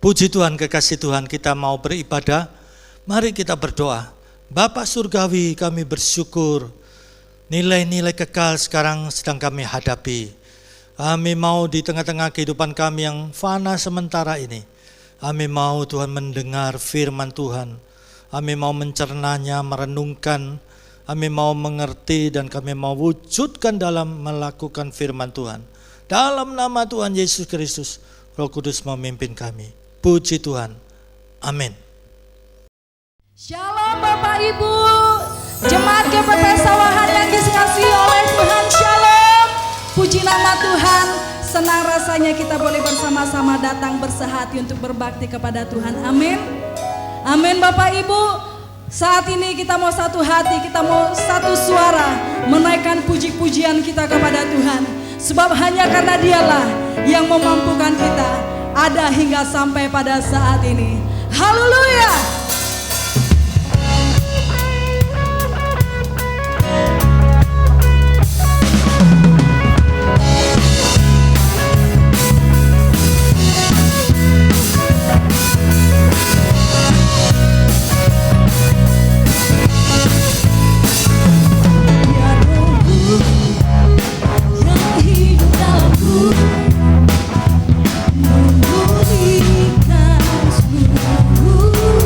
Puji Tuhan, kekasih Tuhan, kita mau beribadah. Mari kita berdoa. Bapa Surgawi, kami bersyukur nilai-nilai kekal sekarang sedang kami hadapi. Kami mau di tengah-tengah kehidupan kami yang fana sementara ini, kami mau Tuhan mendengar firman Tuhan. Kami mau mencernanya, merenungkan, kami mau mengerti, dan kami mau wujudkan dalam melakukan firman Tuhan. Dalam nama Tuhan Yesus Kristus, Roh Kudus memimpin kami. Puji Tuhan. Amin. Shalom Bapak Ibu, jemaat GPP Sawahan yang dikasihi oleh Tuhan, shalom. Puji nama Tuhan, senang rasanya kita boleh bersama-sama datang bersehati untuk berbakti kepada Tuhan, amin. Amin Bapak Ibu, saat ini kita mau satu hati, kita mau satu suara menaikkan puji-pujian kita kepada Tuhan. Sebab hanya karena Dialah yang memampukan kita ada hingga sampai pada saat ini. Haleluya. Memulihkan seluruh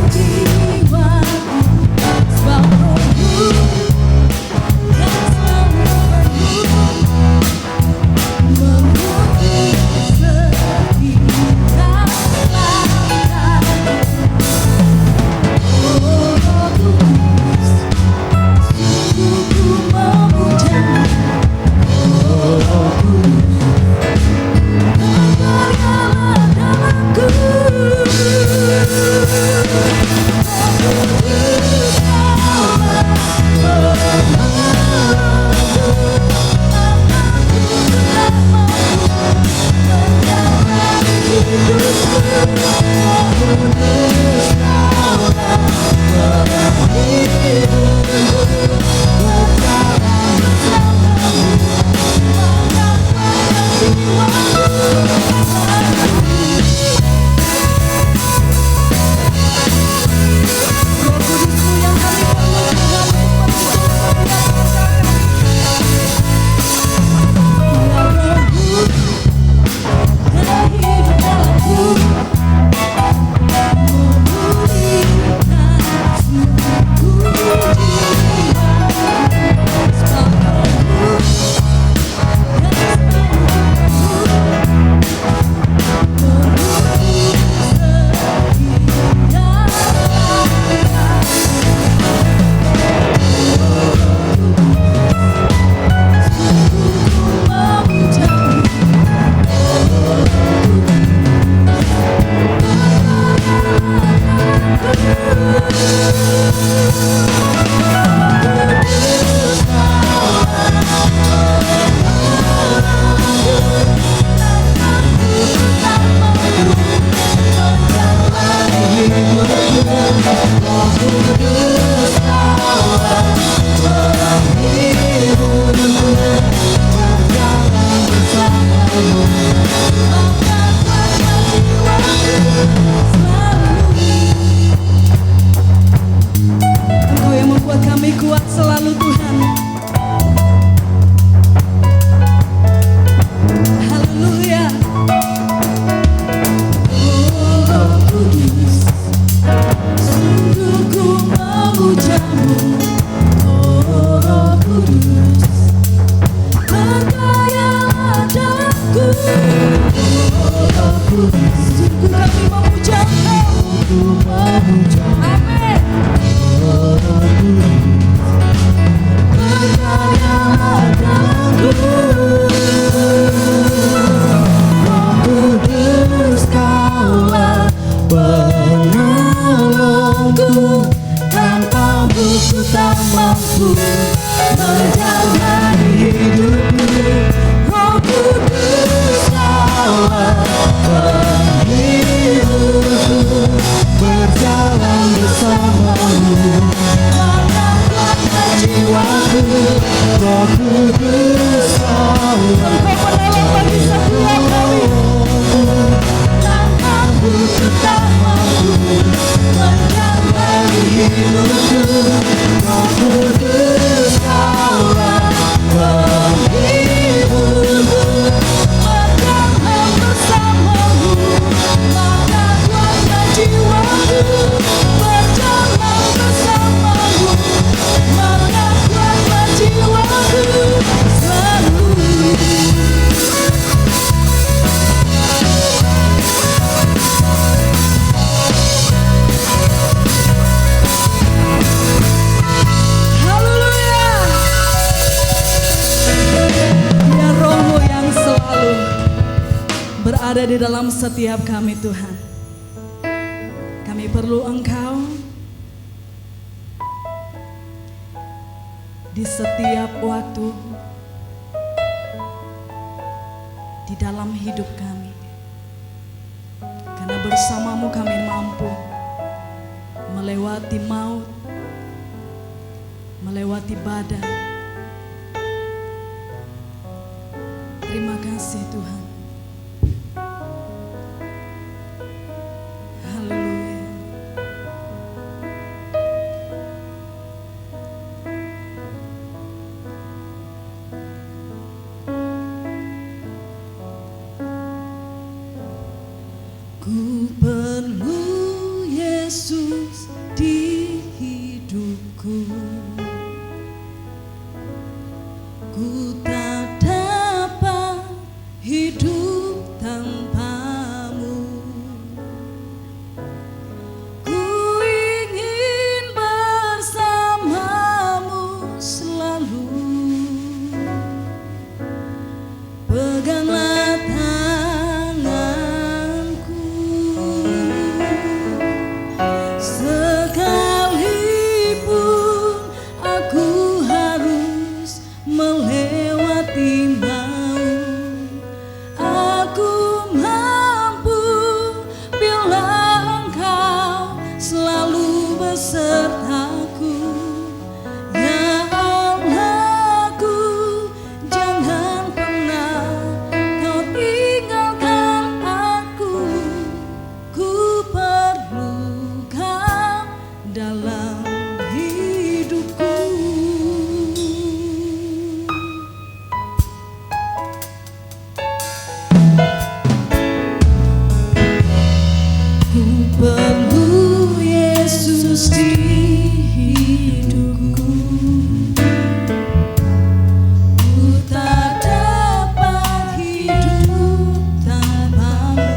ada di dalam setiap kami Tuhan. Kami perlu Engkau di setiap waktu di dalam hidup kami. Karena bersamamu kami mampu melewati maut, melewati badai. Terima kasih Tuhan. Haleluya. Ku perlu Yesus di hidupku. Ku tak dapat hidup tanpamu. Ku ingin bersamamu selalu. Peganglah tanganku, sekalipun aku harus melewati maut. Aku mampu bila Engkau selalu besertaku. Ya Allahku, jangan pernah Kau tinggalkan aku. Ku perlu Kau dalam hidupku. Ku perlu Yesus di hidupku. Ku tak dapat hidup tanpamu.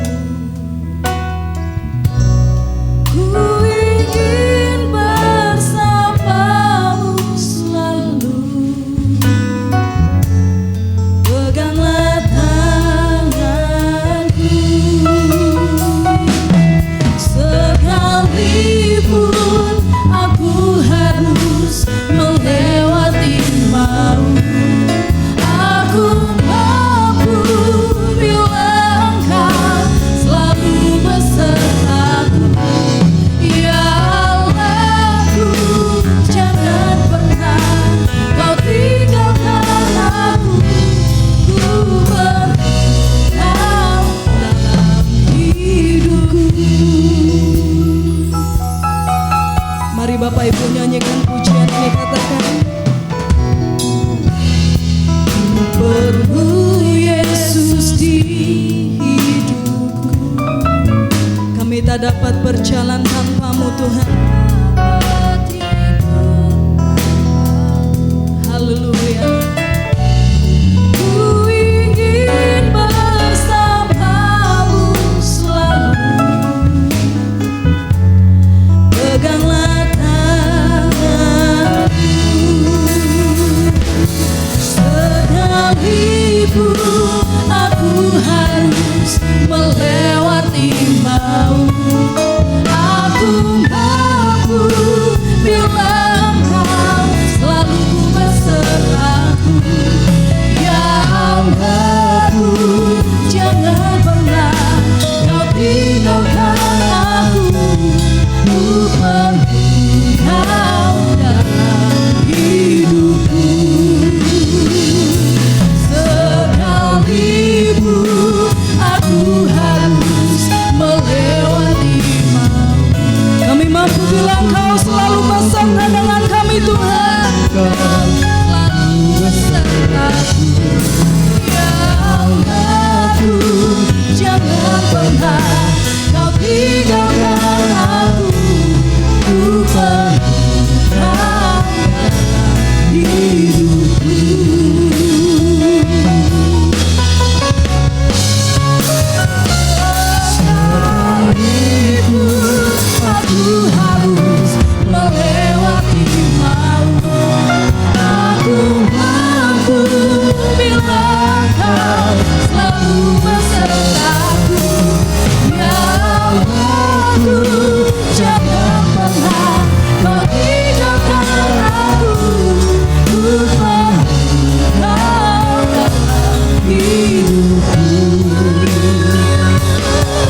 Ku ingin bersamamu selalu. Peganglah tanganku, sekalipun aku harus melewati maut. Aku mampu bila Engkau selalu besertaku. Ya Allahku, jangan pernah Kau tinggalkan aku. Ku perlu Kau dalam hidupku. Mari Bapak Ibu nyanyikan pujian ini, katakan. Ku perlu Yesus di hidupku. Kami tak dapat berjalan tanpamu Tuhan. Haleluya. Ku ingin bersamamu selalu. Peganglah tanganku, sekalipun aku harus melewati maut. Aku mampu bila Engkau selalu besertaku. Ya Allahku, jangan pernah Kau tinggalkan aku. Ku perlu Kau dalam hidupku. Sekalipun aku harus melewati maut. Kami mampu bila Engkau selalu bersama dengan kami Tuhan. Selalu besertaku. Ya Allahku, jangan pernah Kau tinggalkan aku. Ku perlu Kau dalam hidupku. Sekalipun aku harus melewati maut. Aku mampu bila Kau selalu besertaku.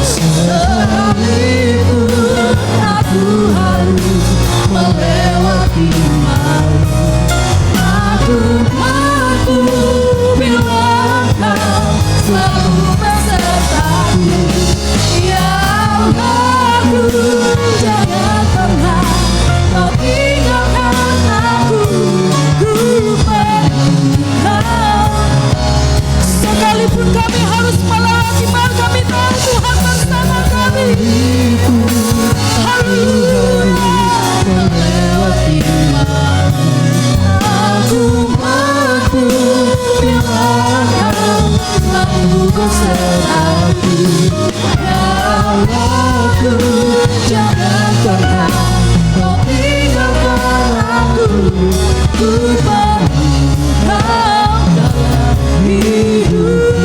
Sekalipun aku harus melewati maut, aku mampu bila Kau selalu besertaku. Ya Allahku, jangan pernah Kau tinggalkan aku. Ku perlu Kau. Sekalipun kami harus melewati maut, kami tahu Tuhan bersama kami. Haleluya. Melewati maut, aku mampu bila Kau selalu besertaku. Ya Allahku, jangan pernah Kau tinggalkan aku. Ku perlu Kau dalam hidupku.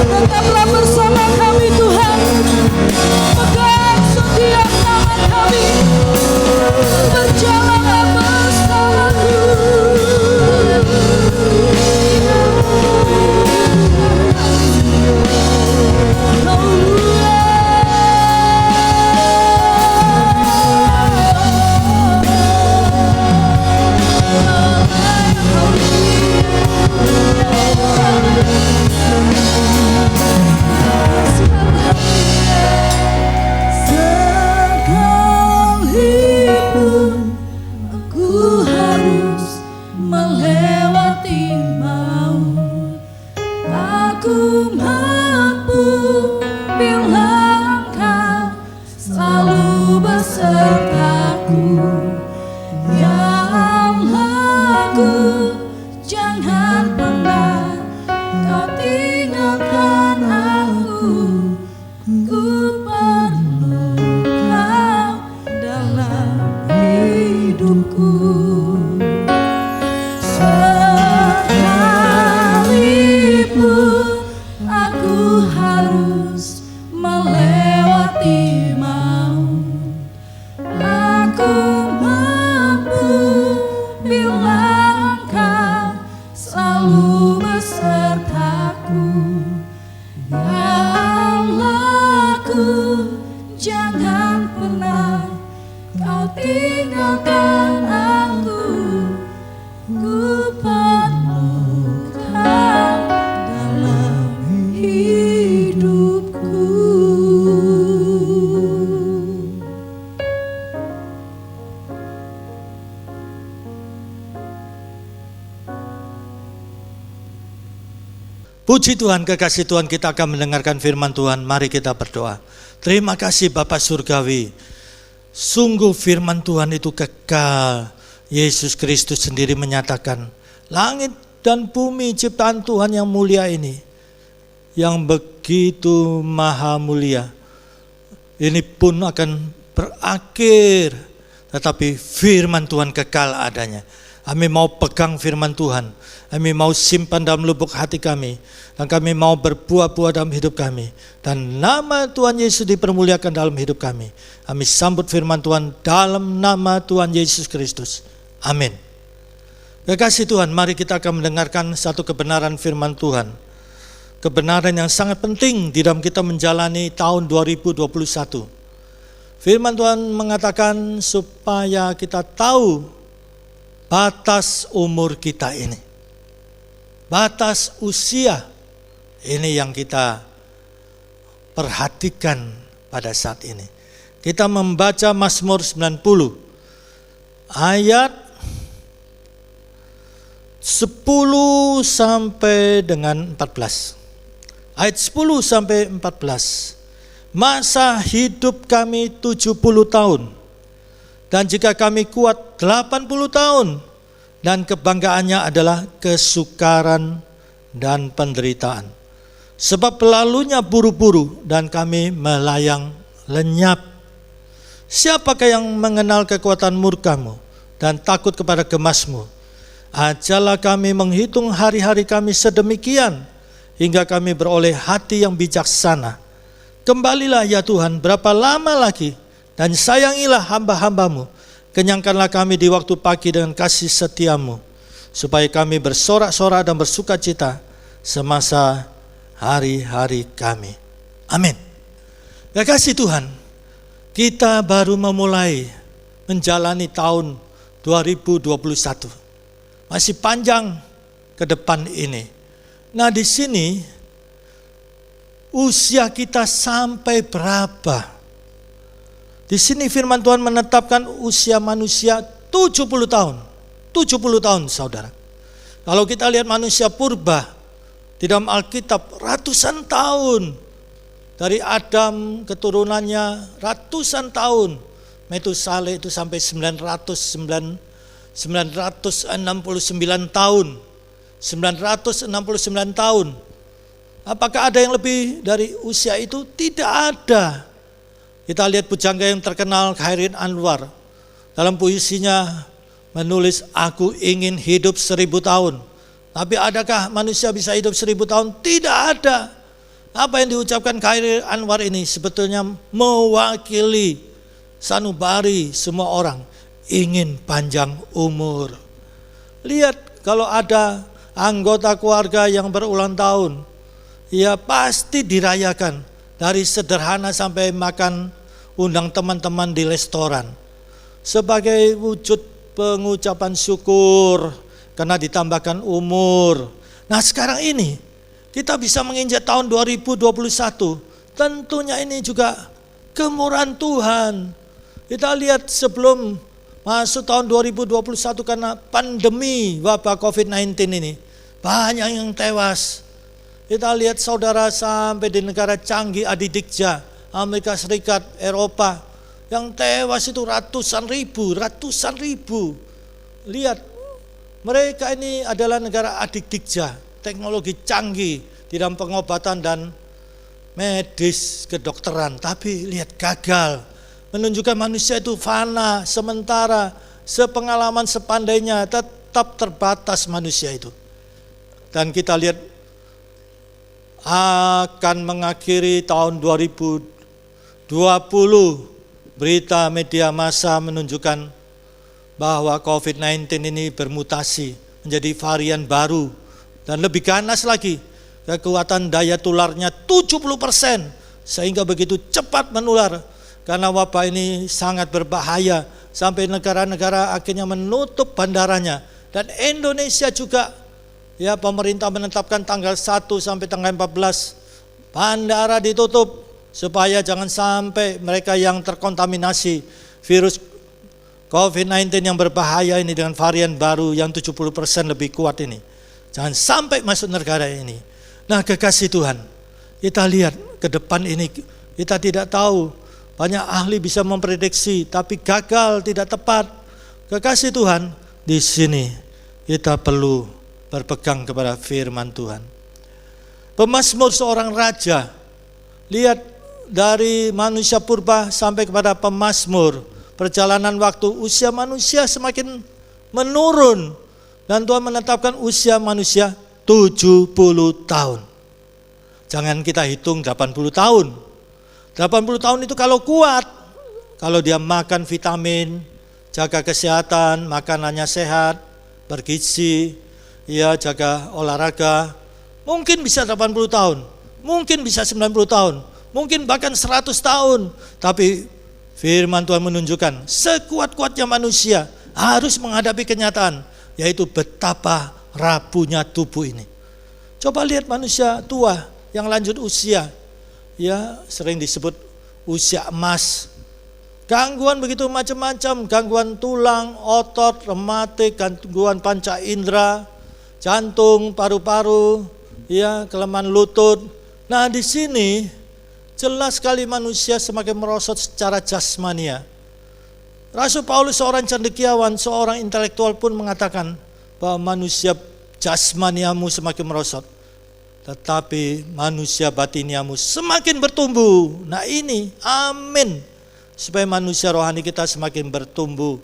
Tetaplah bersama kami Tuhan, pegang setiap tangan kami, berjalanlah bersamaku. Sekalipun aku harus melewati maut, aku mampu bila Engkau selalu besertaku. Ya Allahku, jangan pernah Kau tinggalkan aku. Ku perlu Kau dalam hidupku. Sekalipun aku harus melewati maut, aku mampu bila Engkau selalu besertaku. Ya Allahku, jangan pernah Kau tinggalkan aku. Ku perlu Kau dalam hidupku. Puji Tuhan, kekasih Tuhan, kita akan mendengarkan firman Tuhan. Mari kita berdoa. Terima kasih Bapa Surgawi. Sungguh firman Tuhan itu kekal. Yesus Kristus sendiri menyatakan, langit dan bumi ciptaan Tuhan yang mulia ini, yang begitu maha mulia, ini pun akan berakhir, tetapi firman Tuhan kekal adanya. Kami mau pegang firman Tuhan, kami mau simpan dalam lubuk hati kami, dan kami mau berbuah-buah dalam hidup kami, dan nama Tuhan Yesus dipermuliakan dalam hidup kami. Kami sambut firman Tuhan dalam nama Tuhan Yesus Kristus. Amin. Kekasih Tuhan, mari kita akan mendengarkan satu kebenaran firman Tuhan. Kebenaran yang sangat penting di dalam kita menjalani tahun 2021. Firman Tuhan mengatakan supaya kita tahu batas umur kita ini, batas usia ini yang kita perhatikan pada saat ini. Kita membaca Mazmur 90 ayat 10 sampai dengan 14. Ayat 10 sampai 14. Masa hidup kami 70 tahun, dan jika kami kuat 80 tahun, dan kebanggaannya adalah kesukaran dan penderitaan. Sebab lalunya buru-buru dan kami melayang lenyap. Siapakah yang mengenal kekuatan murkamu dan takut kepada gemasmu? Ajalah kami menghitung hari-hari kami sedemikian, hingga kami beroleh hati yang bijaksana. Kembalilah ya Tuhan, berapa lama lagi? Dan sayangilah hamba-hambamu. Kenyangkanlah kami di waktu pagi dengan kasih setiamu, supaya kami bersorak-sorak dan bersuka cita semasa hari-hari kami. Amin. Ya kasih Tuhan, kita baru memulai menjalani tahun 2021. Masih panjang ke depan ini. Nah, di sini usia kita sampai berapa? Di sini firman Tuhan menetapkan usia manusia 70 tahun. 70 tahun, saudara. Kalau kita lihat manusia purba di dalam Alkitab, ratusan tahun. Dari Adam keturunannya ratusan tahun. Metusaleh itu sampai 969 tahun. 969 tahun. Apakah ada yang lebih dari usia itu? Tidak ada. Kita lihat pujangga yang terkenal Khairin Anwar. Dalam puisinya menulis, aku ingin hidup 1000 tahun. Tapi adakah manusia bisa hidup 1000 tahun? Tidak ada. Apa yang diucapkan Khairin Anwar ini sebetulnya mewakili sanubari semua orang. Ingin panjang umur. Lihat, kalau ada anggota keluarga yang berulang tahun, ya pasti dirayakan. Dari sederhana sampai makan undang teman-teman di restoran. Sebagai wujud pengucapan syukur karena ditambahkan umur. Nah, sekarang ini kita bisa menginjak tahun 2021. Tentunya ini juga kemurahan Tuhan. Kita lihat sebelum masuk tahun 2021 karena pandemi wabah COVID-19 ini, banyak yang tewas. Kita lihat saudara sampai di negara canggih adidikja, Amerika Serikat, Eropa, yang tewas itu ratusan ribu. Lihat, mereka ini adalah negara adidikja, teknologi canggih di dalam pengobatan dan medis kedokteran. Tapi lihat, gagal, menunjukkan manusia itu fana, sementara sepengalaman sepandainya tetap terbatas manusia itu. Dan kita lihat akan mengakhiri tahun 2020, berita media massa menunjukkan bahwa COVID-19 ini bermutasi menjadi varian baru dan lebih ganas lagi. Kekuatan daya tularnya 70%, sehingga begitu cepat menular. Karena wabah ini sangat berbahaya, sampai negara-negara akhirnya menutup bandaranya. Dan Indonesia juga, ya, pemerintah menetapkan tanggal 1 sampai tanggal 14 bandara ditutup supaya jangan sampai mereka yang terkontaminasi virus COVID-19 yang berbahaya ini dengan varian baru yang 70% lebih kuat ini, jangan sampai masuk negara ini. Nah, kekasih Tuhan, kita lihat ke depan ini, kita tidak tahu. Banyak ahli bisa memprediksi, tapi gagal, tidak tepat. Kekasih Tuhan, di sini kita perlu berpegang kepada firman Tuhan. Pemazmur seorang raja. Lihat, dari manusia purba sampai kepada pemazmur, perjalanan waktu, usia manusia semakin menurun. Dan Tuhan menetapkan usia manusia 70 tahun. Jangan kita hitung 80 tahun. 80 tahun itu kalau kuat, kalau dia makan vitamin, jaga kesehatan, makanannya sehat, bergizi, ya, jaga olahraga, mungkin bisa 80 tahun, mungkin bisa 90 tahun, mungkin bahkan 100 tahun. Tapi firman Tuhan menunjukkan sekuat-kuatnya manusia harus menghadapi kenyataan, yaitu betapa rapuhnya tubuh ini. Coba lihat manusia tua yang lanjut usia, ya, sering disebut usia emas. Gangguan begitu macam-macam, gangguan tulang, otot, rematik, gangguan panca indera, jantung, paru-paru, ya, kelemahan lutut. Nah, di sini jelas sekali manusia semakin merosot secara jasmania. Rasul Paulus, seorang cendekiawan, seorang intelektual pun mengatakan, bahwa manusia jasmaniamu semakin merosot, tetapi manusia batiniamu semakin bertumbuh. Nah ini, amin. Supaya manusia rohani kita semakin bertumbuh.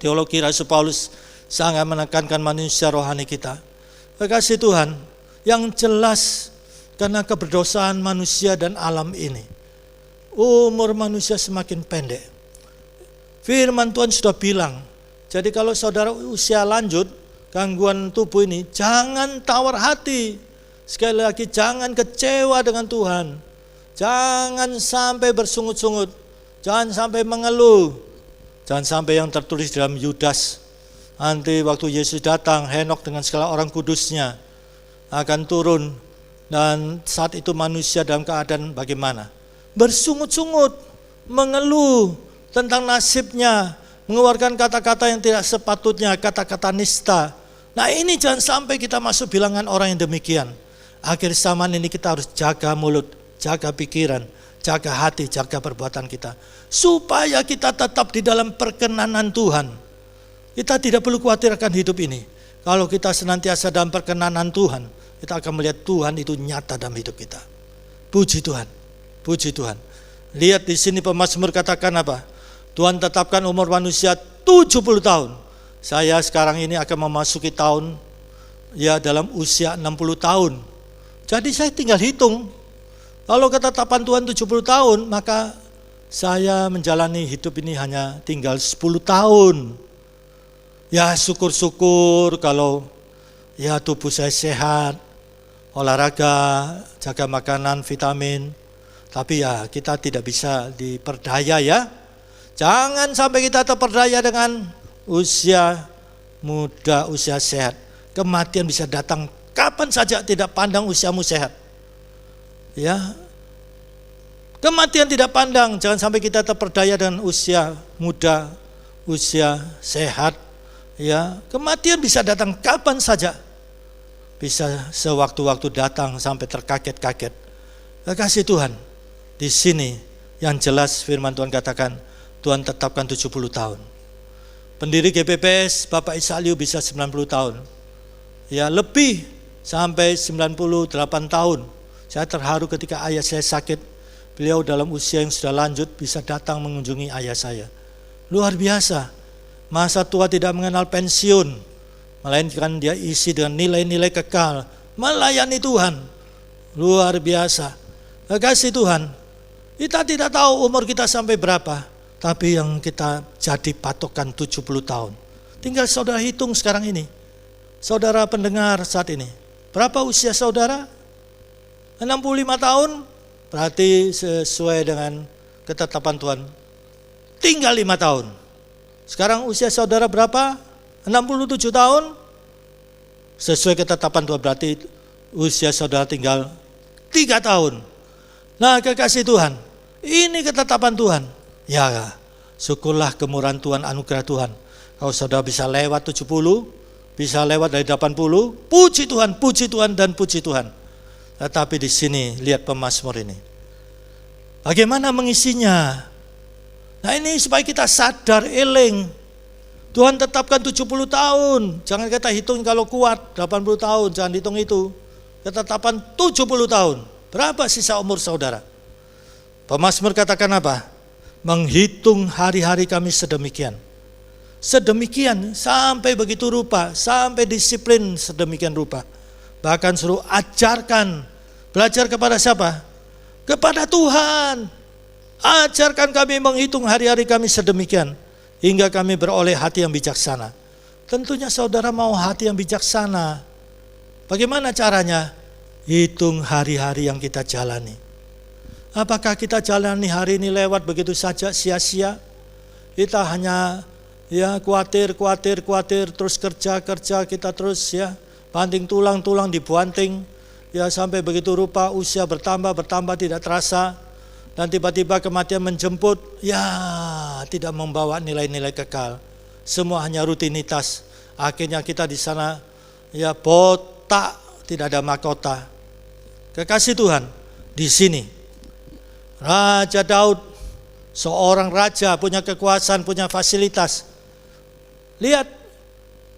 Teologi Rasul Paulus sangat menekankan manusia rohani kita. Kekasih Tuhan, yang jelas karena keberdosaan manusia dan alam ini, umur manusia semakin pendek. Firman Tuhan sudah bilang, jadi kalau saudara usia lanjut, gangguan tubuh ini, jangan tawar hati. Sekali lagi, jangan kecewa dengan Tuhan. Jangan sampai bersungut-sungut. Jangan sampai mengeluh. Jangan sampai yang tertulis dalam Yudas. Nanti waktu Yesus datang, Henok dengan segala orang kudusnya akan turun. Dan saat itu manusia dalam keadaan bagaimana? Bersungut-sungut, mengeluh tentang nasibnya, mengeluarkan kata-kata yang tidak sepatutnya, kata-kata nista. Nah ini jangan sampai kita masuk bilangan orang yang demikian. Akhir zaman ini kita harus jaga mulut, jaga pikiran, jaga hati, jaga perbuatan kita, supaya kita tetap di dalam perkenanan Tuhan. Kita tidak perlu khawatir akan hidup ini. Kalau kita senantiasa dalam perkenanan Tuhan, kita akan melihat Tuhan itu nyata dalam hidup kita. Puji Tuhan, puji Tuhan. Lihat di sini pemazmur katakan apa? Tuhan tetapkan umur manusia 70 tahun. Saya sekarang ini akan memasuki tahun, ya dalam usia 60 tahun. Jadi saya tinggal hitung. Kalau ketetapan Tuhan 70 tahun, maka saya menjalani hidup ini hanya tinggal 10 tahun. Ya syukur-syukur kalau ya tubuh saya sehat, olahraga, jaga makanan, vitamin. Tapi ya kita tidak bisa diperdaya ya. Jangan sampai kita terperdaya dengan usia muda, usia sehat. Kematian bisa datang kapan saja, tidak pandang usiamu sehat. Ya, kematian tidak pandang. Jangan sampai kita terperdaya dengan usia muda, usia sehat. Ya, kematian bisa datang kapan saja. Bisa sewaktu-waktu datang sampai terkaget-kaget. Kasih Tuhan, di sini yang jelas firman Tuhan katakan, Tuhan tetapkan 70 tahun. Pendiri GPPS Bapak Isaliu bisa 90 tahun. Ya, lebih sampai 98 tahun. Saya terharu ketika ayah saya sakit. Beliau dalam usia yang sudah lanjut bisa datang mengunjungi ayah saya. Luar biasa. Masa tua tidak mengenal pensiun, melainkan dia isi dengan nilai-nilai kekal, melayani Tuhan. Luar biasa. Kasih Tuhan, kita tidak tahu umur kita sampai berapa, tapi yang kita jadi patokan 70 tahun. Tinggal saudara hitung sekarang ini. Saudara pendengar saat ini, berapa usia saudara? 65 tahun, berarti sesuai dengan ketetapan Tuhan, tinggal 5 tahun. Sekarang usia saudara berapa? 67 tahun. Sesuai ketetapan Tuhan berarti usia saudara tinggal 3 tahun. Nah kekasih Tuhan, ini ketetapan Tuhan. Ya syukurlah kemurahan Tuhan, anugerah Tuhan. Kalau saudara bisa lewat 70, bisa lewat dari 80, puji Tuhan dan puji Tuhan. Tetapi di sini lihat pemazmur ini. Bagaimana mengisinya? Nah ini supaya kita sadar, eling. Tuhan tetapkan 70 tahun. Jangan kita hitung kalau kuat 80 tahun, jangan hitung itu. Ketetapan 70 tahun. Berapa sisa umur saudara? Pemazmur katakan apa? Menghitung hari-hari kami sedemikian. Sedemikian, sampai begitu rupa, sampai disiplin sedemikian rupa. Bahkan suruh ajarkan. Belajar kepada siapa? Kepada Tuhan. Ajarkan kami menghitung hari-hari kami sedemikian, hingga kami beroleh hati yang bijaksana. Tentunya saudara mau hati yang bijaksana. Bagaimana caranya? Hitung hari-hari yang kita jalani. Apakah kita jalani hari ini lewat begitu saja sia-sia? Kita hanya ya khawatir, terus kerja, kita terus ya banting tulang dibuanting. Ya sampai begitu rupa usia bertambah tidak terasa. Dan tiba-tiba kematian menjemput, ya tidak membawa nilai-nilai kekal. Semua hanya rutinitas. Akhirnya kita di sana ya botak, tidak ada mahkota. Kekasih Tuhan, di sini Raja Daud, seorang raja punya kekuasaan, punya fasilitas. Lihat,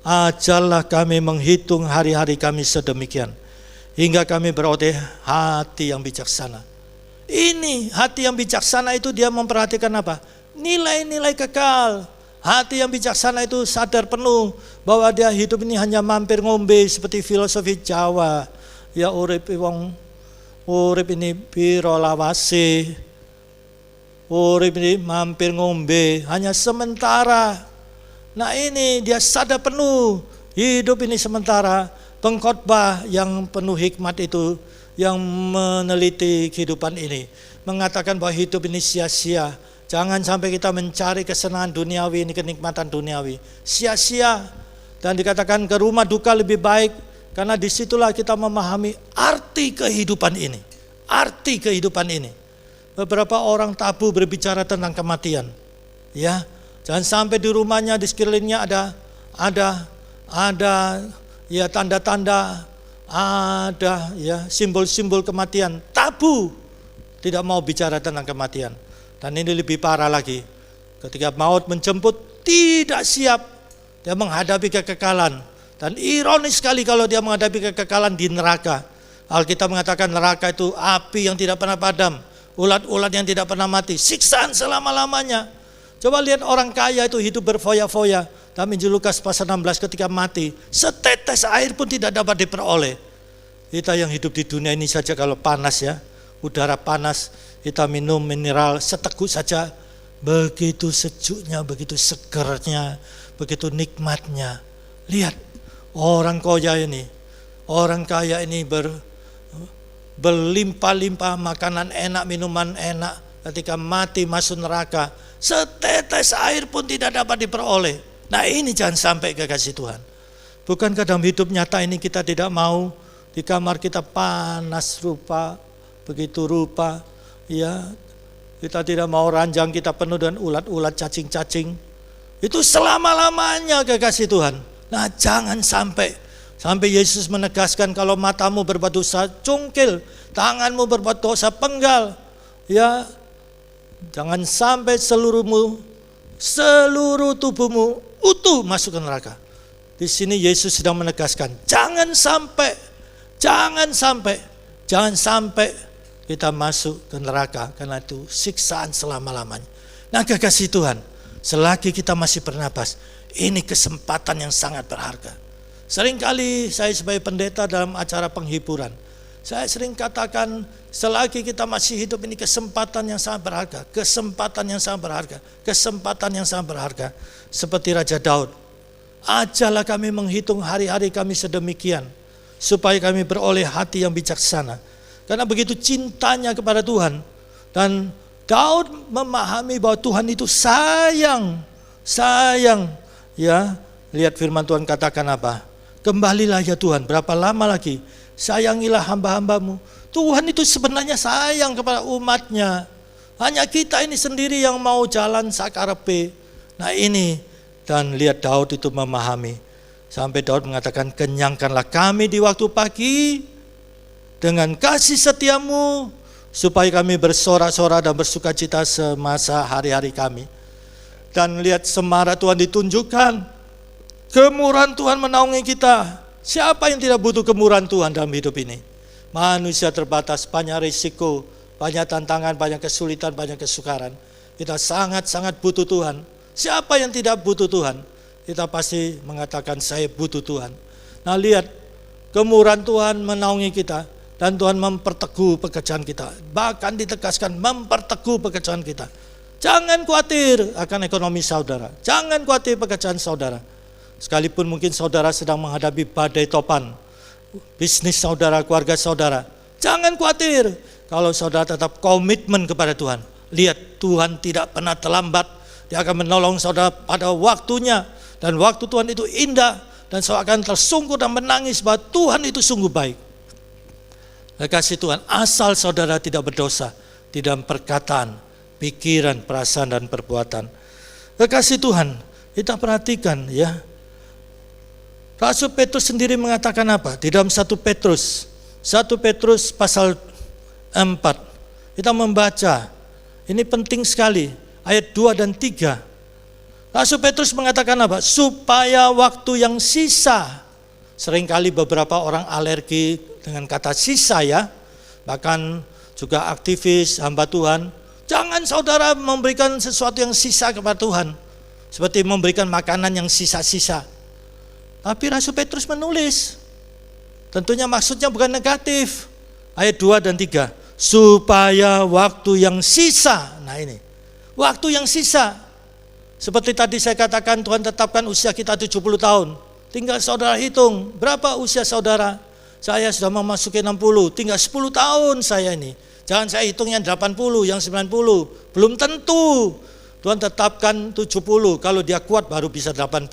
Ajarlah kami menghitung hari-hari kami sedemikian, hingga kami beroleh hati yang bijaksana. Ini hati yang bijaksana itu dia memperhatikan apa? Nilai-nilai kekal. Hati yang bijaksana itu sadar penuh bahwa dia hidup ini hanya mampir ngombe seperti filosofi Jawa. Ya urip ini piro lawase. Urip ini mampir ngombe hanya sementara. Nah ini dia sadar penuh hidup ini sementara. Pengkhotbah yang penuh hikmat itu yang meneliti kehidupan ini mengatakan bahwa hidup ini sia-sia. Jangan sampai kita mencari kesenangan duniawi ini, kenikmatan duniawi sia-sia. Dan dikatakan ke rumah duka lebih baik, karena disitulah kita memahami arti kehidupan ini. Arti kehidupan ini. Beberapa orang tabu berbicara tentang kematian. Ya, jangan sampai di rumahnya, di sekelilingnya ada ya tanda-tanda, ada ya simbol-simbol kematian. Tabu, tidak mau bicara tentang kematian. Dan ini lebih parah lagi, ketika maut menjemput tidak siap, dia menghadapi kekekalan. Dan ironis sekali kalau dia menghadapi kekekalan di neraka. Alkitab mengatakan neraka itu api yang tidak pernah padam, ulat-ulat yang tidak pernah mati, siksaan selama-lamanya. Coba lihat orang kaya itu hidup berfoya-foya. Dalam Injil Lukas pasal 16 ketika mati, setetes air pun tidak dapat diperoleh. Kita yang hidup di dunia ini saja kalau panas ya, udara panas, kita minum mineral seteguk saja, begitu sejuknya, begitu segernya, begitu nikmatnya. Lihat orang kaya ini berlimpah-limpah makanan enak, minuman enak. Ketika mati masuk neraka, setetes air pun tidak dapat diperoleh. Nah ini jangan sampai kekasih Tuhan. Bukankah dalam hidup nyata ini kita tidak mau di kamar kita panas rupa, begitu rupa, ya kita tidak mau ranjang kita penuh dengan ulat-ulat, cacing-cacing. Itu selama-lamanya kekasih Tuhan. Nah jangan sampai Yesus menegaskan kalau matamu berbuat dosa cungkil, tanganmu berbuat dosa penggal. Ya, jangan sampai seluruh tubuhmu utuh masuk ke neraka. Di sini Yesus sedang menegaskan, jangan sampai kita masuk ke neraka, karena itu siksaan selama-lamanya. Nah kekasih Tuhan, selagi kita masih bernapas, ini kesempatan yang sangat berharga. Seringkali saya sebagai pendeta dalam acara penghiburan, saya sering katakan selagi kita masih hidup ini kesempatan yang sangat berharga, kesempatan yang sangat berharga. Seperti Raja Daud, ajarlah kami menghitung hari-hari kami sedemikian, supaya kami beroleh hati yang bijaksana. Karena begitu cintanya kepada Tuhan. Dan Daud memahami bahwa Tuhan itu sayang. Ya, lihat firman Tuhan katakan apa? Kembalilah ya Tuhan, berapa lama lagi? Sayangilah hamba-hambamu. Tuhan itu sebenarnya sayang kepada umatnya. Hanya kita ini sendiri yang mau jalan sakarepe. Nah ini, dan lihat Daud itu memahami. Sampai Daud mengatakan, kenyangkanlah kami di waktu pagi dengan kasih setiamu, supaya kami bersorak-sorak dan bersuka cita semasa hari-hari kami. Dan lihat semarak Tuhan ditunjukkan, kemurahan Tuhan menaungi kita. Siapa yang tidak butuh kemurahan Tuhan dalam hidup ini? Manusia terbatas, banyak risiko, banyak tantangan, banyak kesulitan, banyak kesukaran. Kita sangat-sangat butuh Tuhan. Siapa yang tidak butuh Tuhan? Kita pasti mengatakan saya butuh Tuhan. Nah lihat, kemurahan Tuhan menaungi kita. Dan Tuhan memperteguh pekerjaan kita. Bahkan ditegaskan memperteguh pekerjaan kita. Jangan khawatir akan ekonomi saudara. Jangan khawatir pekerjaan saudara. Sekalipun mungkin saudara sedang menghadapi badai topan, bisnis saudara, keluarga saudara, jangan khawatir. Kalau saudara tetap komitmen kepada Tuhan. Lihat, Tuhan tidak pernah terlambat. Dia akan menolong saudara pada waktunya. Dan waktu Tuhan itu indah. Dan saudara akan tersungkur dan menangis bahwa Tuhan itu sungguh baik. Kekasih Tuhan, asal saudara tidak berdosa di dalam perkataan, pikiran, perasaan, dan perbuatan. Kekasih Tuhan, kita perhatikan ya. Rasul Petrus sendiri mengatakan apa? Di dalam 1 Petrus pasal 4. Kita membaca, ini penting sekali, ayat 2 dan 3. Rasul Petrus mengatakan apa? Supaya waktu yang sisa. Seringkali beberapa orang alergi dengan kata sisa ya. Bahkan juga aktivis hamba Tuhan. Jangan saudara memberikan sesuatu yang sisa kepada Tuhan. Seperti memberikan makanan yang sisa-sisa. Tapi Rasul Petrus menulis. Tentunya maksudnya bukan negatif. Ayat 2 dan 3. Supaya waktu yang sisa. Nah ini. Waktu yang sisa. Seperti tadi saya katakan, Tuhan tetapkan usia kita 70 tahun. Tinggal saudara hitung, berapa usia saudara? Saya sudah memasuki 60, tinggal 10 tahun saya ini. Jangan saya hitung yang 80, yang 90. Belum tentu. Tuhan tetapkan 70, kalau dia kuat baru bisa 80.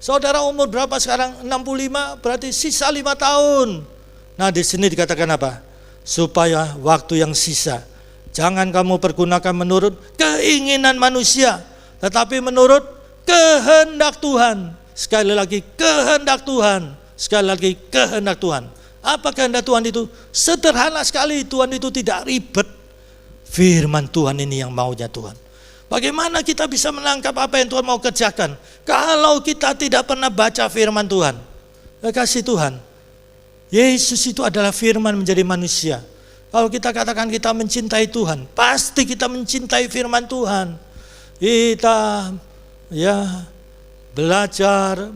Saudara umur berapa sekarang? 65, berarti sisa 5 tahun. Nah di sini dikatakan apa? Supaya waktu yang sisa. Jangan kamu pergunakan menurut keinginan manusia, tetapi menurut kehendak Tuhan. Sekali lagi kehendak Tuhan. Sekali lagi kehendak Tuhan. Apa kehendak Tuhan itu? Sederhana sekali, Tuhan itu tidak ribet. Firman Tuhan ini yang maunya Tuhan. Bagaimana kita bisa menangkap apa yang Tuhan mau kerjakan kalau kita tidak pernah baca firman Tuhan? Kasih Tuhan, Yesus itu adalah firman menjadi manusia. Kalau kita katakan kita mencintai Tuhan, pasti kita mencintai firman Tuhan. Kita belajar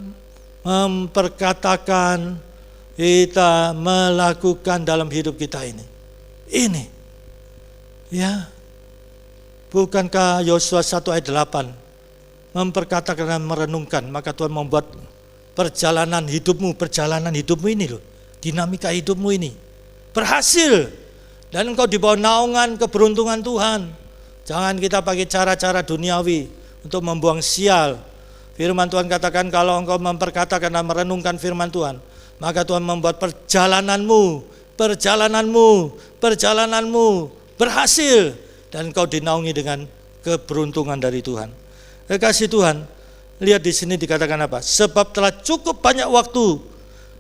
memperkatakan, kita melakukan dalam hidup kita ini. Ini. Ya. Bukankah Yosua 1 ayat 8 memperkatakan dan merenungkan, maka Tuhan membuat perjalanan hidupmu ini loh. Dinamika hidupmu ini berhasil. Dan engkau di bawah naungan keberuntungan Tuhan. Jangan kita pakai cara-cara duniawi untuk membuang sial. Firman Tuhan katakan kalau engkau memperkatakan dan merenungkan firman Tuhan, maka Tuhan membuat perjalananmu berhasil. Dan engkau dinaungi dengan keberuntungan dari Tuhan. Kasih Tuhan, lihat di sini dikatakan apa? Sebab telah cukup banyak waktu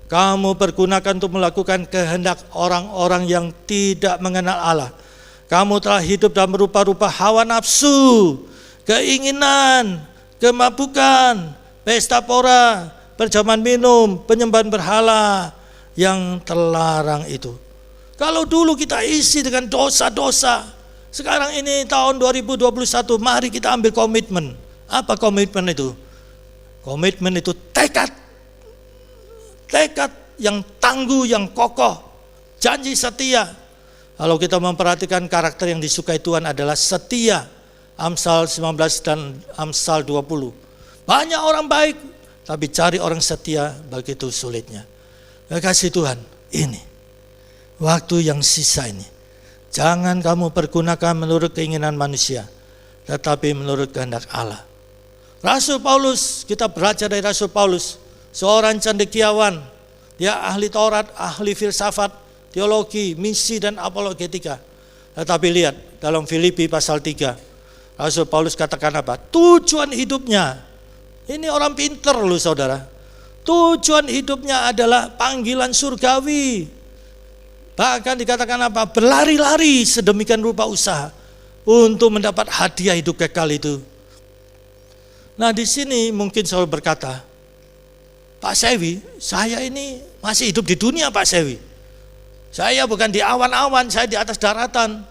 kamu pergunakan untuk melakukan kehendak orang-orang yang tidak mengenal Allah. Kamu telah hidup dalam rupa-rupa hawa nafsu, keinginan, kemabukan, pesta pora, perjamuan minum, penyembahan berhala yang terlarang itu. Kalau dulu kita isi dengan dosa-dosa, sekarang ini tahun 2021, mari kita ambil komitmen. Apa komitmen itu? Komitmen itu tekad yang tangguh, yang kokoh, janji setia. Kalau kita memperhatikan karakter yang disukai Tuhan adalah setia. Amsal 19 dan Amsal 20. Banyak orang baik, tapi cari orang setia begitu sulitnya. Kasih Tuhan, ini waktu yang sisa ini, jangan kamu pergunakan menurut keinginan manusia, tetapi menurut kehendak Allah. Rasul Paulus, kita belajar dari Rasul Paulus, seorang cendekiawan, dia ahli Taurat, ahli filsafat, teologi, misi dan apologetika. Tetapi lihat dalam Filipi pasal 3, Rasul Paulus katakan apa? Tujuan hidupnya, ini orang pinter loh saudara. Tujuan hidupnya adalah panggilan surgawi. Bahkan dikatakan apa? Berlari-lari sedemikian rupa usaha untuk mendapat hadiah hidup kekal itu. Nah di sini mungkin selalu berkata, Pak Sewi, saya ini masih hidup di dunia Pak Sewi. Saya bukan di awan-awan, saya di atas daratan.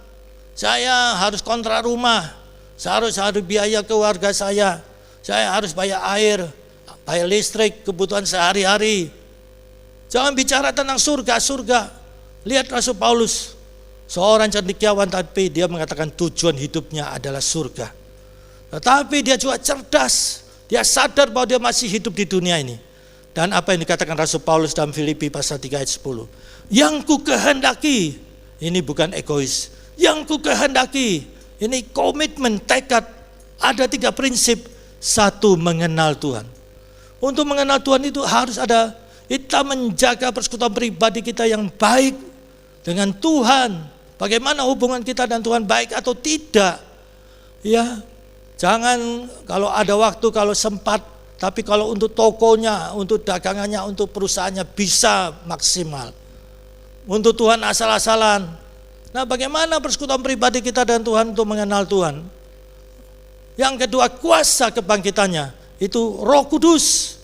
Saya harus kontrak rumah, saya harus biaya keluarga saya harus bayar air, bayar listrik, kebutuhan sehari-hari. Jangan bicara tentang surga. Lihat Rasul Paulus, seorang cendekiawan, tapi dia mengatakan tujuan hidupnya adalah surga. Tetapi dia juga cerdas, dia sadar bahwa dia masih hidup di dunia ini. Dan apa yang dikatakan Rasul Paulus dalam Filipi pasal 3 ayat 10. Yang ku kehendaki, ini bukan egois. Yang ku kehendaki, ini komitmen, tekad. Ada 3 prinsip. 1, mengenal Tuhan. Untuk mengenal Tuhan itu harus ada, kita menjaga persekutuan pribadi kita yang baik dengan Tuhan. Bagaimana hubungan kita dan Tuhan, baik atau tidak. Ya, jangan kalau ada waktu, kalau sempat, tapi kalau untuk tokonya, untuk dagangannya, untuk perusahaannya bisa maksimal. Untuk Tuhan asal-asalan. Nah bagaimana persekutuan pribadi kita dan Tuhan untuk mengenal Tuhan? Yang kedua, kuasa kebangkitannya, itu Roh Kudus.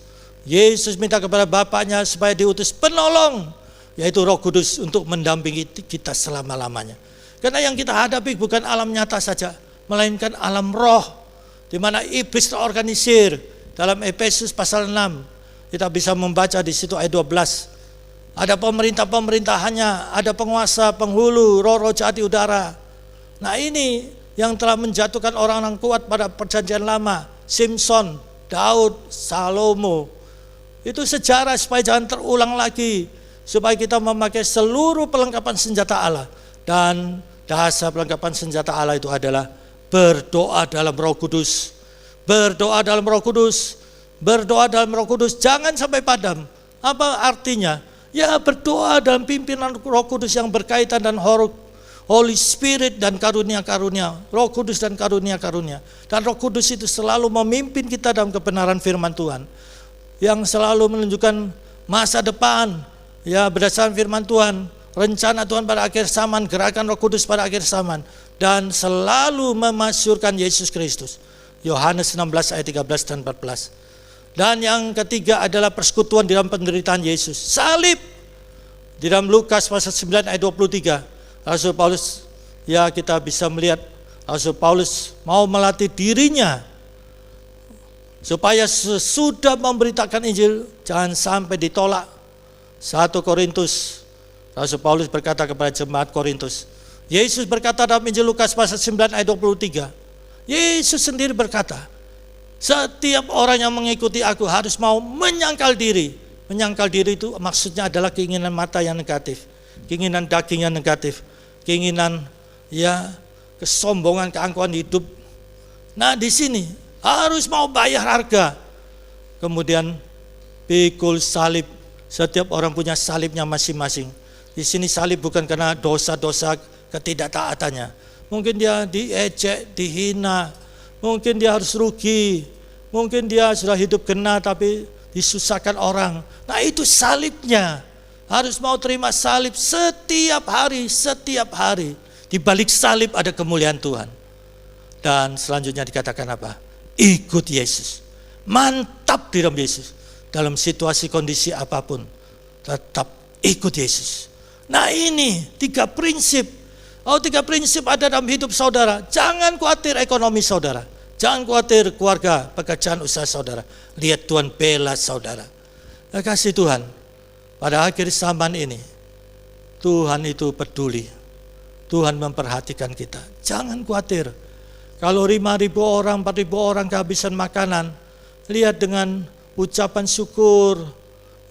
Yesus minta kepada Bapaknya supaya diutus penolong, yaitu Roh Kudus untuk mendampingi kita selama-lamanya. Karena yang kita hadapi bukan alam nyata saja, melainkan alam roh, di mana iblis terorganisir. Dalam Efesus pasal 6, kita bisa membaca di situ ayat 12. Ada pemerintah-pemerintahannya, ada penguasa, penghulu, roh-roh jahat di udara. Nah ini yang telah menjatuhkan orang-orang kuat pada perjanjian lama, Simpson, Daud, Salomo. Itu sejarah supaya jangan terulang lagi, supaya kita memakai seluruh perlengkapan senjata Allah. Dan dasar perlengkapan senjata Allah itu adalah berdoa dalam Roh Kudus. Berdoa dalam Roh Kudus. Berdoa dalam Roh Kudus, jangan sampai padam. Apa artinya? Ya berdoa dalam pimpinan Roh Kudus yang berkaitan dan Holy Spirit dan karunia-karunia, Roh Kudus dan karunia-karunia. Dan Roh Kudus itu selalu memimpin kita dalam kebenaran firman Tuhan, yang selalu menunjukkan masa depan, ya berdasarkan firman Tuhan, rencana Tuhan pada akhir zaman, gerakan Roh Kudus pada akhir zaman, dan selalu memasyurkan Yesus Kristus. Yohanes 16 ayat 13 dan 14. Dan yang ketiga adalah persekutuan di dalam penderitaan Yesus. Salib. Di dalam Lukas pasal 9 ayat 23. Rasul Paulus, ya kita bisa melihat Rasul Paulus mau melatih dirinya supaya sesudah memberitakan Injil jangan sampai ditolak. 1 Korintus, Rasul Paulus berkata kepada jemaat Korintus, Yesus berkata dalam Injil Lukas pasal 9 ayat 23, Yesus sendiri berkata, setiap orang yang mengikuti aku harus mau menyangkal diri. Menyangkal diri itu maksudnya adalah keinginan mata yang negatif, keinginan daging yang negatif, keinginan ya kesombongan, keangkuhan hidup. Nah di sini harus mau bayar harga. Kemudian pikul salib. Setiap orang punya salibnya masing-masing. Di sini salib bukan karena dosa-dosa ketidaktaatannya. Mungkin dia diejek, dihina, mungkin dia harus rugi, mungkin dia sudah hidup kena tapi disusahkan orang. Nah itu salibnya. Harus mau terima salib setiap hari, setiap hari. Di balik salib ada kemuliaan Tuhan. Dan selanjutnya dikatakan apa? Ikut Yesus. Mantap di dalam Yesus. Dalam situasi kondisi apapun, tetap ikut Yesus. Nah ini 3 prinsip. 3 prinsip ada dalam hidup saudara. Jangan khawatir ekonomi saudara. Jangan khawatir keluarga, pekerjaan, usaha saudara. Lihat Tuhan bela saudara. Kasih Tuhan, pada akhir zaman ini, Tuhan itu peduli. Tuhan memperhatikan kita. Jangan khawatir. Kalau 5.000 orang, 4.000 orang kehabisan makanan, lihat dengan ucapan syukur.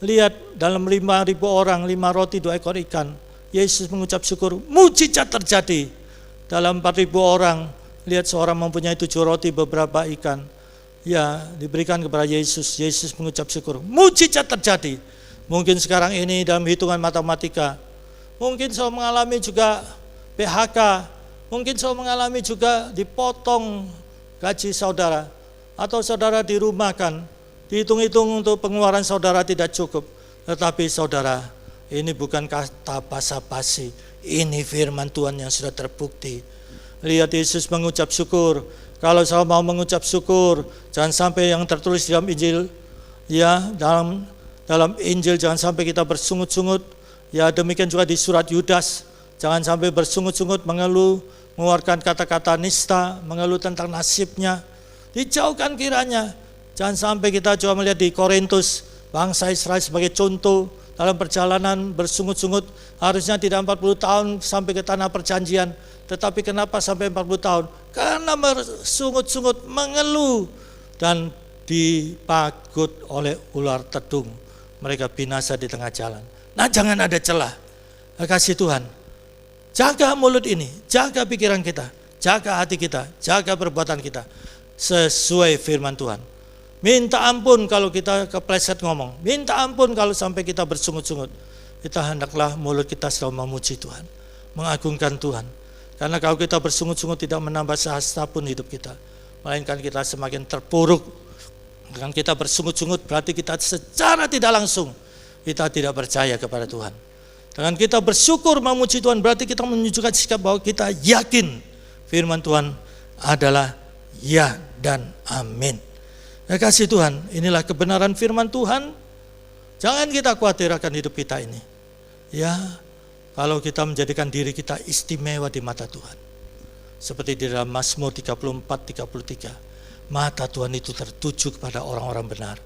Lihat dalam 5.000 orang, 5 roti 2 ekor ikan. Yesus mengucap syukur, mujizat terjadi. Dalam 4.000 orang, lihat seorang mempunyai 7 roti beberapa ikan. Ya, diberikan kepada Yesus. Yesus mengucap syukur. Mujizat terjadi. Mungkin sekarang ini dalam hitungan matematika. Mungkin saya mengalami juga PHK. Mungkin saya mengalami juga dipotong gaji saudara. Atau saudara dirumahkan. Dihitung-hitung untuk pengeluaran saudara tidak cukup. Tetapi saudara, ini bukan kata basa-basi. Ini firman Tuhan yang sudah terbukti. Lihat Yesus mengucap syukur. Kalau saya mau mengucap syukur, jangan sampai yang tertulis dalam Injil, ya dalam Injil jangan sampai kita bersungut-sungut. Ya demikian juga di surat Yudas, jangan sampai bersungut-sungut, mengeluh, mengeluarkan kata-kata nista, mengeluh tentang nasibnya. Dijauhkan kiranya. Jangan sampai kita coba melihat di Korintus, bangsa Israel sebagai contoh dalam perjalanan bersungut-sungut. Harusnya tidak 40 tahun sampai ke tanah perjanjian. Tetapi kenapa sampai 40 tahun? Karena bersungut-sungut, mengeluh, dan dipagut oleh ular tedung. Mereka binasa di tengah jalan. Nah jangan ada celah. Kasih Tuhan, jaga mulut ini, jaga pikiran kita, jaga hati kita, jaga perbuatan kita, sesuai firman Tuhan. Minta ampun kalau kita kepleset ngomong. Minta ampun kalau sampai kita bersungut-sungut. Kita hendaklah mulut kita selalu memuji Tuhan, mengagungkan Tuhan. Karena kalau kita bersungut-sungut tidak menambah sehasta pun hidup kita, melainkan kita semakin terpuruk. Dengan kita bersungut-sungut berarti kita secara tidak langsung kita tidak percaya kepada Tuhan. Dengan kita bersyukur memuji Tuhan berarti kita menunjukkan sikap bahwa kita yakin firman Tuhan adalah Ya dan amin. Kasih Tuhan, inilah kebenaran firman Tuhan. Jangan kita khawatir akan hidup kita ini. Ya, kalau kita menjadikan diri kita istimewa di mata Tuhan. Seperti di dalam Mazmur 34-33. Mata Tuhan itu tertuju kepada orang-orang benar.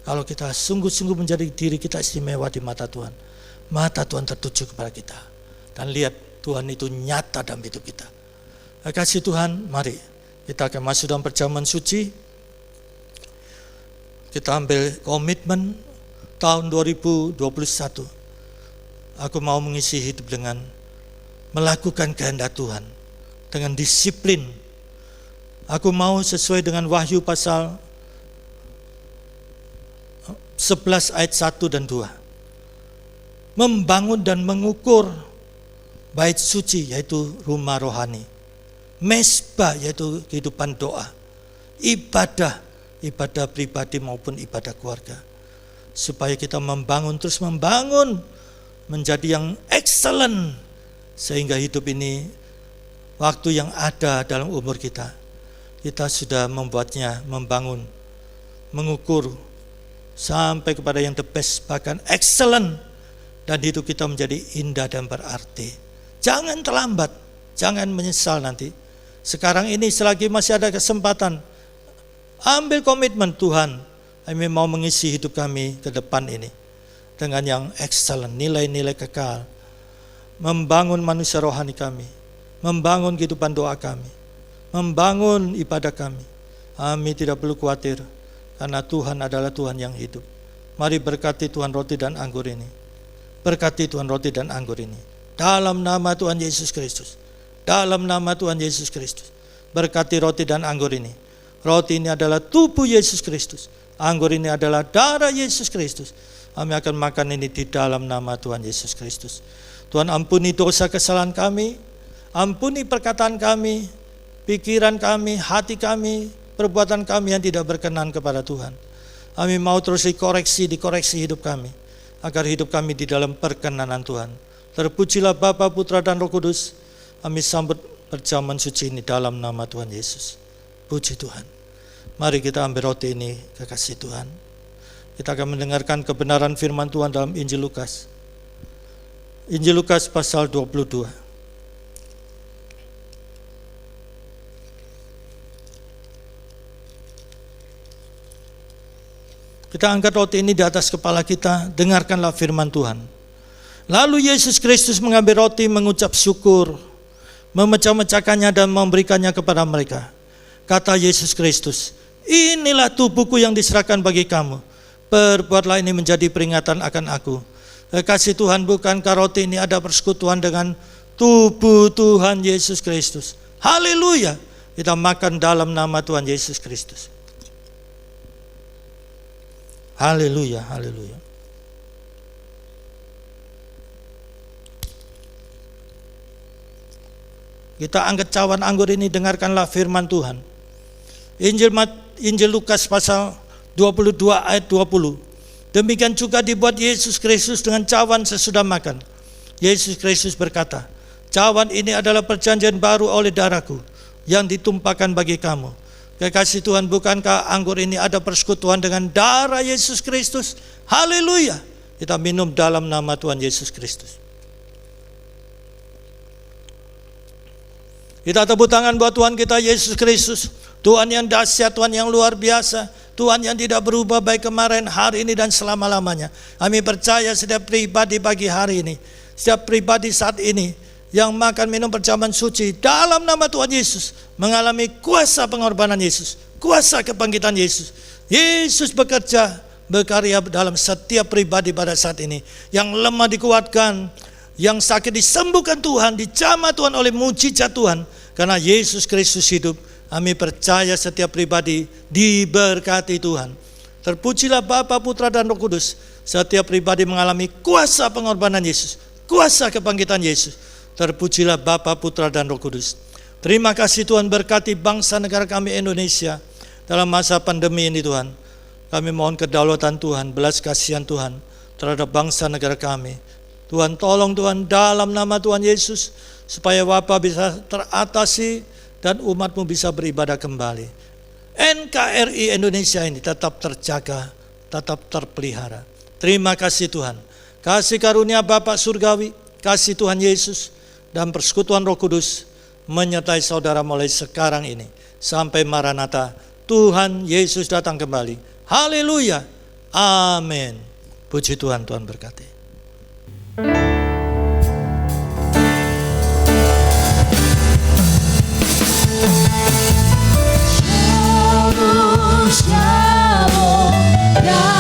Kalau kita sungguh-sungguh menjadi diri kita istimewa di mata Tuhan, mata Tuhan tertuju kepada kita. Dan lihat Tuhan itu nyata dalam hidup kita. Kasih Tuhan, mari kita akan masuk dalam perjamuan suci. Kita ambil komitmen tahun 2021. Aku mau mengisi hidup dengan melakukan kehendak Tuhan, dengan disiplin. Aku mau sesuai dengan Wahyu pasal 11 ayat 1 dan 2. Membangun dan mengukur bait suci, yaitu rumah rohani. Mesbah, yaitu kehidupan doa. Ibadah pribadi maupun ibadah keluarga. Supaya kita terus membangun menjadi yang excellent, sehingga hidup ini, waktu yang ada dalam umur kita sudah membuatnya membangun, mengukur sampai kepada yang the best, bahkan excellent, dan hidup kita menjadi indah dan berarti. Jangan terlambat, jangan menyesal nanti. Sekarang ini selagi masih ada kesempatan, ambil komitmen, Tuhan, kami mau mengisi hidup kami ke depan ini dengan yang excellent, nilai-nilai kekal, membangun manusia rohani kami, membangun kehidupan doa kami, membangun ibadah kami. Kami tidak perlu khawatir, karena Tuhan adalah Tuhan yang hidup. Mari berkati Tuhan roti dan anggur ini. Berkati Tuhan roti dan anggur ini. Dalam nama Tuhan Yesus Kristus. Dalam nama Tuhan Yesus Kristus. Berkati roti dan anggur ini. Roti ini adalah tubuh Yesus Kristus. Anggur ini adalah darah Yesus Kristus. Kami akan makan ini di dalam nama Tuhan Yesus Kristus. Tuhan, ampuni dosa kesalahan kami, ampuni perkataan kami, pikiran kami, hati kami, perbuatan kami yang tidak berkenan kepada Tuhan. Kami mau terus dikoreksi hidup kami, agar hidup kami di dalam perkenanan Tuhan. Terpujilah Bapa, Putra dan Roh Kudus. Kami sambut perjamuan suci ini dalam nama Tuhan Yesus. Puji Tuhan. Mari kita ambil roti ini, kekasih Tuhan. Kita akan mendengarkan kebenaran firman Tuhan dalam Injil Lukas. Injil Lukas pasal 22. Kita angkat roti ini di atas kepala kita, dengarkanlah firman Tuhan. Lalu Yesus Kristus mengambil roti, mengucap syukur, memecah-mecahkannya dan memberikannya kepada mereka. Kata Yesus Kristus, inilah tubuhku yang diserahkan bagi kamu. Perbuatlah ini menjadi peringatan akan aku. Kasih Tuhan, bukankah roti ini ada persekutuan dengan tubuh Tuhan Yesus Kristus? Haleluya. Kita makan dalam nama Tuhan Yesus Kristus. Haleluya, haleluya. Kita angkat cawan anggur ini, dengarkanlah firman Tuhan. Injil Lukas pasal 22 ayat 20. Demikian juga dibuat Yesus Kristus dengan cawan sesudah makan. Yesus Kristus berkata, cawan ini adalah perjanjian baru oleh darahku yang ditumpahkan bagi kamu. Kekasih Tuhan, bukankah anggur ini ada persekutuan dengan darah Yesus Kristus? Haleluya. Kita minum dalam nama Tuhan Yesus Kristus. Kita tepuk tangan buat Tuhan kita Yesus Kristus. Tuhan yang dahsyat, Tuhan yang luar biasa, Tuhan yang tidak berubah baik kemarin, hari ini dan selama-lamanya. Kami percaya setiap pribadi pagi hari ini, setiap pribadi saat ini yang makan minum perjamuan suci dalam nama Tuhan Yesus mengalami kuasa pengorbanan Yesus, kuasa kebangkitan Yesus. Yesus berkarya dalam setiap pribadi pada saat ini. Yang lemah dikuatkan, yang sakit disembuhkan Tuhan, dijamah Tuhan oleh mujizat Tuhan. Karena Yesus Kristus hidup, kami percaya setiap pribadi diberkati Tuhan. Terpujilah Bapa, Putra dan Roh Kudus. Setiap pribadi mengalami kuasa pengorbanan Yesus, kuasa kebangkitan Yesus. Terpujilah Bapa, Putra dan Roh Kudus. Terima kasih Tuhan, berkati bangsa negara kami Indonesia dalam masa pandemi ini Tuhan. Kami mohon kedaulatan Tuhan, belas kasihan Tuhan terhadap bangsa negara kami. Tuhan tolong Tuhan dalam nama Tuhan Yesus, supaya wabah bisa teratasi dan umat-Mu bisa beribadah kembali. NKRI Indonesia ini tetap terjaga, tetap terpelihara. Terima kasih Tuhan. Kasih karunia Bapa Surgawi, kasih Tuhan Yesus, dan persekutuan Roh Kudus menyertai saudara mulai sekarang ini sampai Maranatha, Tuhan Yesus datang kembali. Haleluya. Amin. Puji Tuhan, Tuhan berkati. Shalom, shalom.